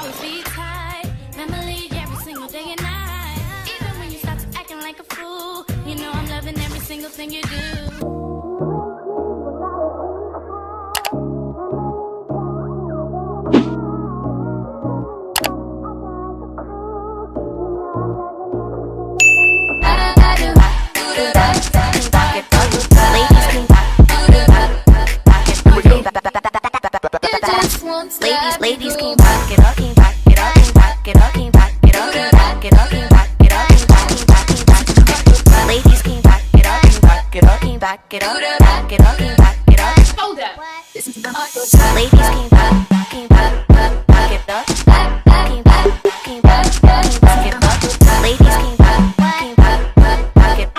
always be tight. Memory every single day and night. Even when you start to acting like a fool, you know I'm loving every single thing you do. Ladies can back it up, can back it up, can back it up, can back it up, can back it up, can back it up, can back it up. Ladies can back it up, can back it up, can back it up, back it up, can back it up. Hold up. Listen to the ladies can back it up, back it up, can back it up, can back it up. Ladies can back it up, back it up.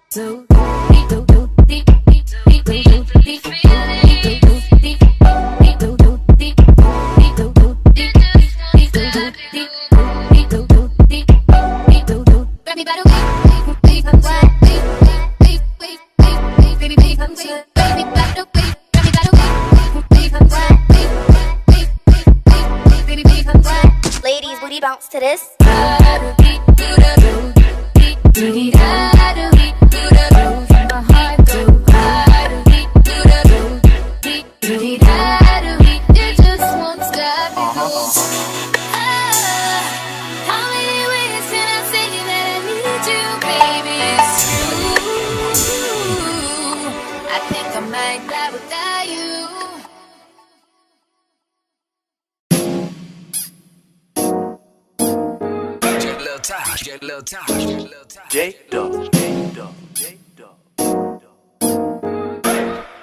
So ladies, booty bounce to this.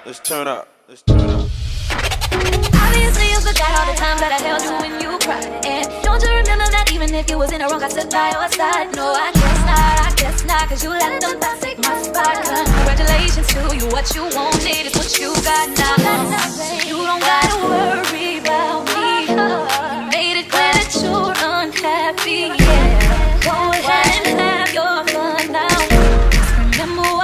Let's turn up. Let's turn up. Obviously you forgot all the times that I held you when you cried. And don't you remember that even if you was in the wrong, I stood by your side? No, I guess not, cause you let them thoughts take my spot. Congratulations to you, what you wanted is what you got now. You don't gotta worry about me. You made it clear that you're unhappy, yeah. Go ahead and have your fun now.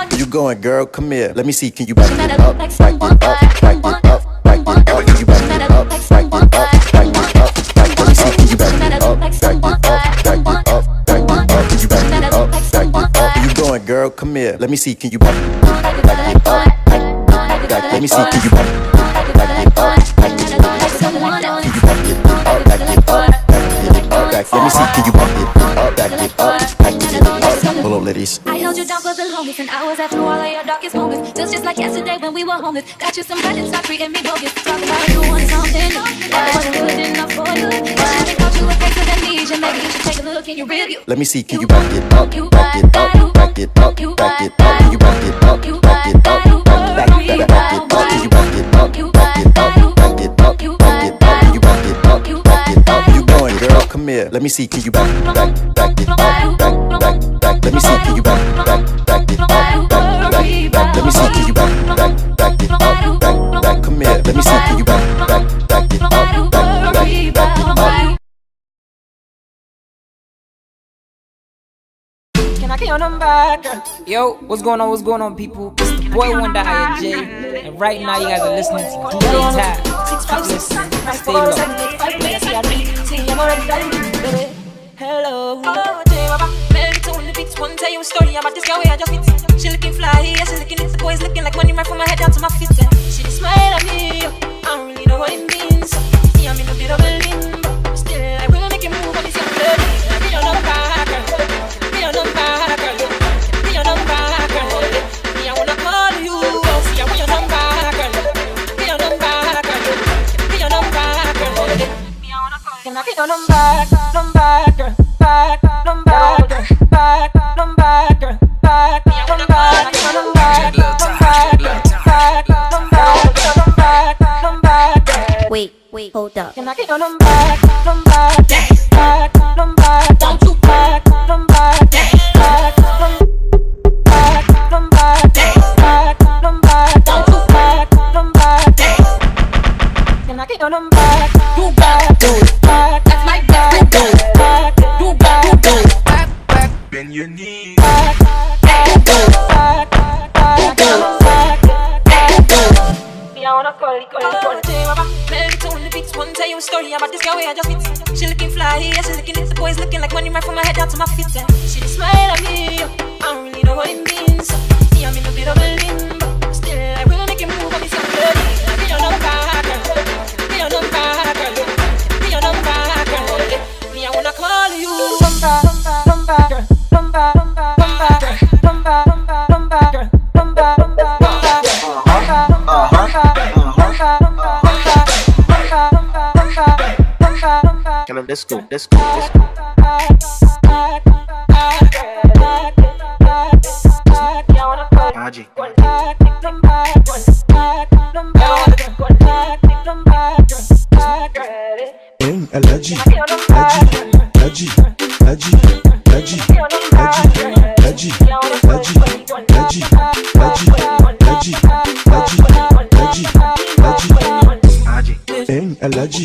Where you going, girl? Come here. Let me see. Can you back it up? Back it up. Back it up. Back it up. Can you back it up? Back it up. Back it up. Let me see. Can you back it up? Back it up. Back it up. Back it up. Can you back it up? Back it up. Where you going, girl? Come here. Let me see. Can you back it up? Back it up. Let me see. Can you back it up? Back it up. Can you back it up? Back it up. Back it up. Let me see. Can you back it up? Back it up. Back it up. Hold on, ladies. I held you down for the longest, and I was after all of your darkest moments. Just like yesterday when we were homeless. Got you some credit, stop treating me bogus. Talk about you want something new. I wasn't good enough for you. I thought you were closer than me. Maybe you should take a look in your review. Let me see, can you back it up? Back it up, back it up, back it up. Can you back it up? Back it up, back it up. Can you back it up? Back it up, back it up, back it up. Can you back it up? Back it up. Where you going, girl? Come here. Let me see, can you back it up? Let me see, can you back it up? Let me see, can you back it up? Come here. Let me see, can you back it up? Can I get your number, girl? Yo, what's going on, people? It's the boy Wonder INJ, and right now you guys are listening to DJ Tap. Keep listening, stay low. Hello, one tell you a story about this girl we I just meet. She looking fly, yeah, she looking it. The boy's looking like money right from my head down to my feet. She just smile at me, I don't really know what it means. See, I'm in a bit of a limbo, but still I will make you move on this young lady. Be your number, girl. Be your number, girl. Be your number, girl. Me, I wanna call you. See, I want your number, girl. Be your number, girl. Be your number, girl. Me, I wanna call you. Can I get your number, girl? Number, girl. Wait, hold up. Can I get your number? Don't you back? Can I get your number? You back, do it. That's my back, do it. You back, do it. Back, bend your knees. Me, I wanna call it. story about this girl where I just fit. She looking fly, yeah, she looking at the boys looking like money right from my head down to my feet. And she smile at me, I don't really know what it means. Yeah, I'm in a bit of a limbo. Still, I will make it move on this young girl. Be on the back, be on the back, be on the back, girl. Me, I wanna call you. Rumba, girl, rumba, rumba, girl, rumba, rumba, girl, rumba, rumba, Kind of let's go. Haji. Alaji,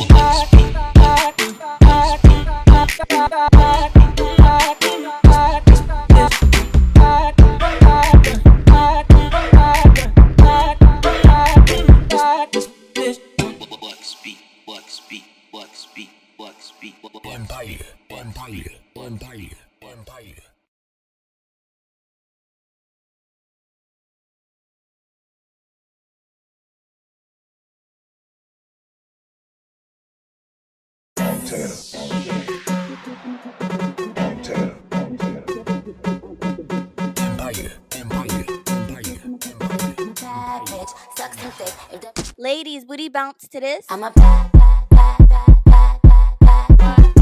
Empire. Ladies, booty bounce to this. I'm a bad, bad, bad, bad, bad, bad,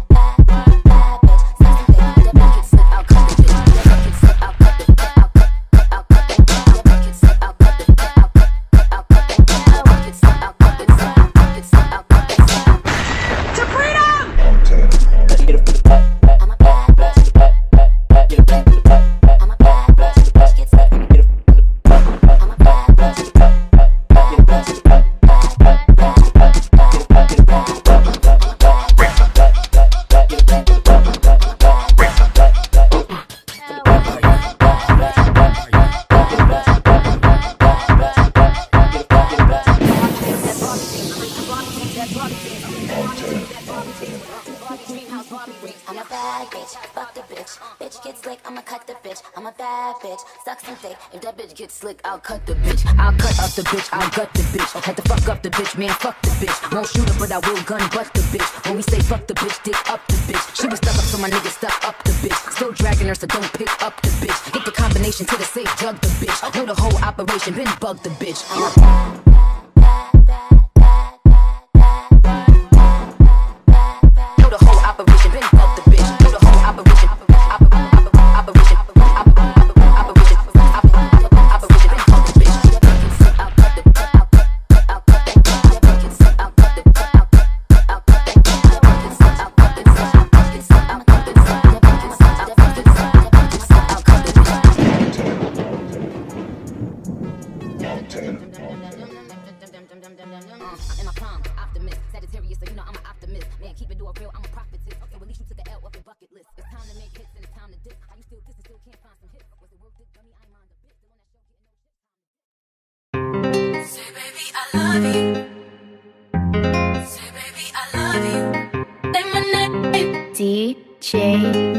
bad, bad, bad, bad. That bitch get slick, I'll cut the bitch. I'm a bad, bad, bad, bad, bad, bad, bad, bad bitch. Sexy bitch. That bitch get slick, I'll cut the bitch. That bitch get slick, I'll cut the bitch. I'll cut the bitch. That bitch get slick, I'll cut the bitch. I'll cut the bitch. That bitch get slick, I'll cut the bitch. I'll cut the bitch. I'll cut the bitch. To freedom. I'm a bad bitch. I'm a bad bitch. Bitch get slick. I'm a bad bitch. I'm a bad bitch, fuck the bitch. Bitch gets slick, I'ma cut the bitch. I'm a bad bitch, suck some dick. If that bitch gets slick, I'll cut the bitch. I'll cut up the bitch, I'll gut the bitch. Had to fuck up the bitch, man, fuck the bitch. Won't shoot her, but I will gun butt the bitch. When we say fuck the bitch, dick up the bitch. She was stuck up, so my nigga stuck up the bitch. Still dragging her, so don't pick up the bitch. Get the combination to the safe, jug the bitch. Know the whole operation, been bug the bitch. I'm a bad, bad, bad, bad, bad, bad, bad, bad, bad, bad. Know the whole operation, been bug the bitch. Know the whole operation, operation, been bug the bitch. In my prime, optimist, Sagittarius, so you know I'm an optimist. Man, keep it real, I'm a prophetess. So at least you took an L off your bucket list. It's time to make hits and it's time to dip. How you still diss and still can't find some hits? Was it worth it? Dummy, I ain't mind a bit. Still on that show, getting no shit. Say, baby, I love you. Say, baby, I love you. Say my name. DJ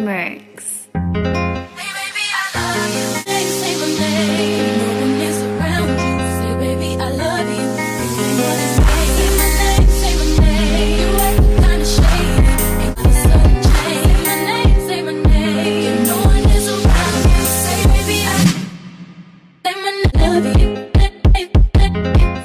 Mercs. Hey, baby, I love you. Say my name. No one is around you. Say, baby, I love you. Say my name, you act kinda shady. Ain't got a sudden change. Say my name, say my name. No one is around you. Say baby I love you.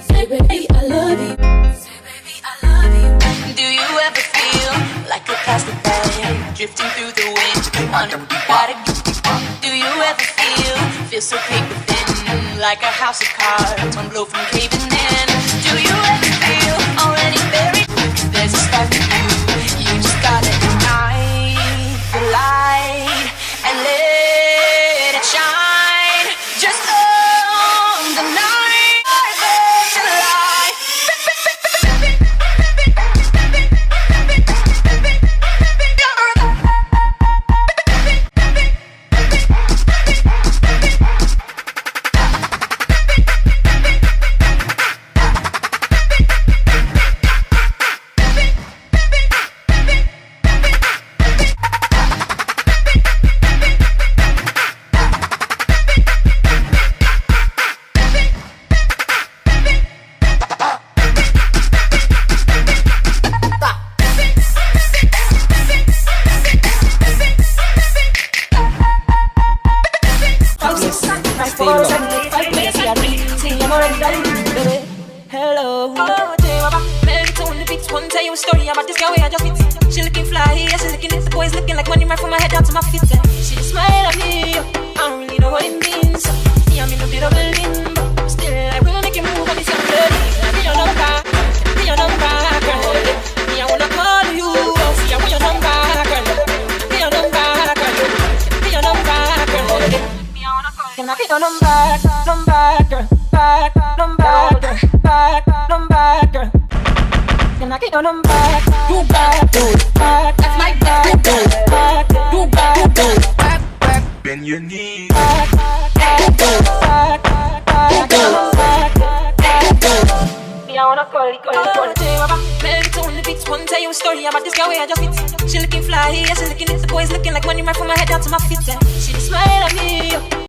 Say baby I love you. Say baby I love you. Do you ever feel like a plastic bag drifting through the wind? Do you ever feel so paper thin, like a house of cards, one blow from caving in? Do you ever feel already buried? There's a spark in you. You just gotta ignite the light and let it shine. Just on the night. Hello. Tell the beats, one tell you a story about this girl where I just meet. She looking fly, yeah, she looking it. The boys looking like money right from my head down to my feet. She smile at me, I don't really know what it means. Me, I'm in a bit of a limbo. Still, I will make you move on this young lady. Be your number, girl. Me, I wanna call you. See, I want your number, girl. Be your number, girl. Be your number, girl. Me, I wanna call you. Can I be your number, girl? Number, girl. Can I get your number? You back, that's my back. You back, Bend your knees. I wanna call it. Melody on the beats, one tell you a story about this girl where I just meet. She looking fly, yeah, she looking it. The boys looking like money right from my head down to my feet. She smile at me.